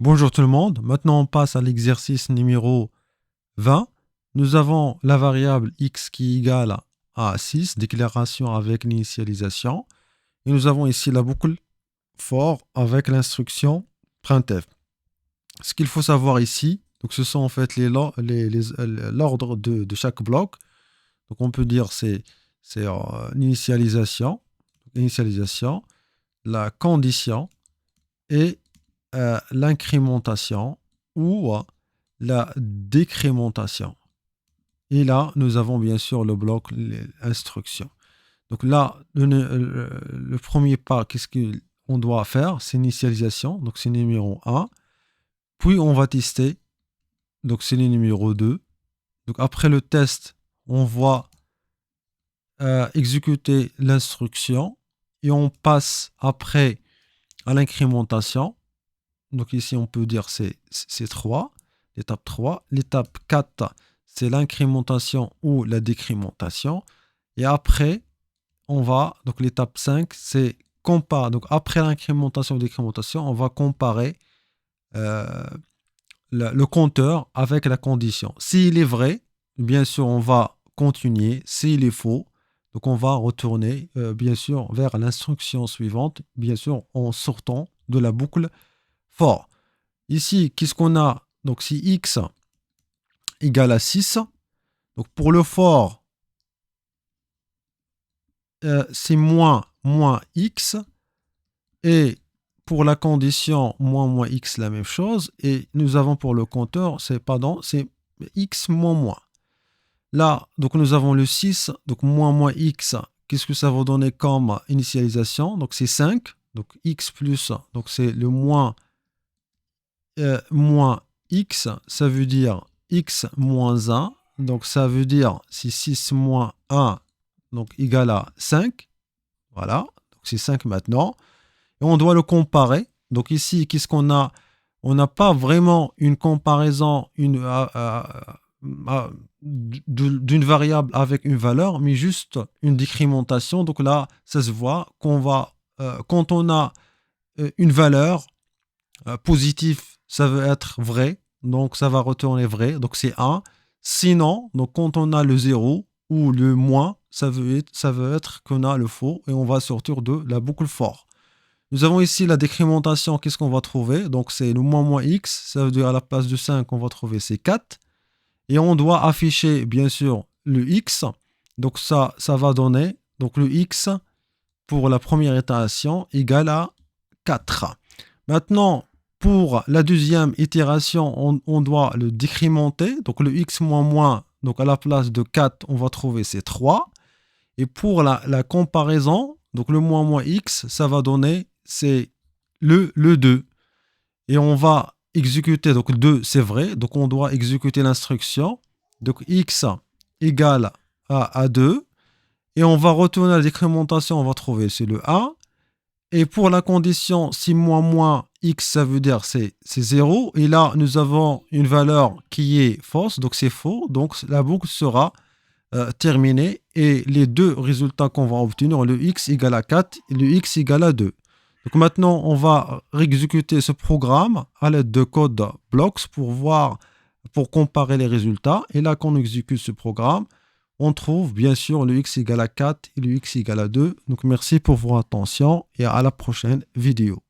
Bonjour tout le monde, maintenant on passe à l'exercice numéro 20. Nous avons la variable x qui est égale à 6, déclaration avec l'initialisation. Et nous avons ici la boucle for avec l'instruction printf. Ce qu'il faut savoir ici, donc ce sont en fait l'ordre de chaque bloc. Donc on peut dire c'est l'initialisation, la condition et l'incrémentation ou la décrémentation. Et là, nous avons bien sûr le bloc instruction. Donc là, le premier pas, qu'est-ce qu'on doit faire? C'est initialisation, donc c'est numéro 1. Puis on va tester, donc c'est le numéro 2. Donc après le test, on va exécuter l'instruction et on passe après à l'incrémentation. Donc ici, on peut dire c'est 3, l'étape 3. L'étape 4, c'est l'incrémentation ou la décrémentation. Et après, on va, donc l'étape 5, c'est compare. Donc après l'incrémentation ou décrémentation, on va comparer le compteur avec la condition. S'il est vrai, bien sûr, on va continuer. S'il est faux, donc on va retourner, bien sûr, vers l'instruction suivante, bien sûr, en sortant de la boucle for. Ici, qu'est-ce qu'on a? Donc, si x égale à 6, donc pour le for, c'est moins x. Et pour la condition moins x, la même chose. Et nous avons pour le compteur, c'est x moins. Là, donc nous avons le 6, donc moins x. Qu'est-ce que ça va donner comme initialisation? Donc c'est 5. Donc x plus, donc c'est le moins x, ça veut dire x moins 1. Donc ça veut dire si 6 moins 1, donc égal à 5. Voilà, donc c'est 5 maintenant. Et on doit le comparer. Donc ici, qu'est-ce qu'on a? On n'a pas vraiment une comparaison d'une variable avec une valeur, mais juste une décrémentation. Donc là, ça se voit qu'on va, quand on a une valeur positive, ça veut être vrai, donc ça va retourner vrai, donc c'est 1. Sinon, donc quand on a le 0 ou le moins, ça veut être qu'on a le faux et on va sortir de la boucle for. Nous avons ici la décrémentation, qu'est-ce qu'on va trouver? Donc c'est le moins x, ça veut dire à la place de 5, on va trouver c'est 4. Et on doit afficher bien sûr le x, donc ça va donner, donc le x pour la première itération égale à 4. Maintenant, pour la deuxième itération, on doit le décrémenter. Donc le x moins, donc à la place de 4, on va trouver c'est 3. Et pour la comparaison, donc le moins x, ça va donner c'est le 2. Et on va exécuter, donc 2 c'est vrai, donc on doit exécuter l'instruction. Donc x égale à 2. Et on va retourner à la décrémentation, on va trouver c'est le 1. Et pour la condition, si moins x, ça veut dire c'est 0. Et là, nous avons une valeur qui est fausse, donc c'est faux. Donc la boucle sera terminée. Et les deux résultats qu'on va obtenir, le x égale à 4 et le x égale à 2. Donc maintenant, on va réexécuter ce programme à l'aide de code blocks pour comparer les résultats. Et là, quand on exécute ce programme, on trouve bien sûr le x égale à 4 et le x égale à 2. Donc merci pour votre attention et à la prochaine vidéo.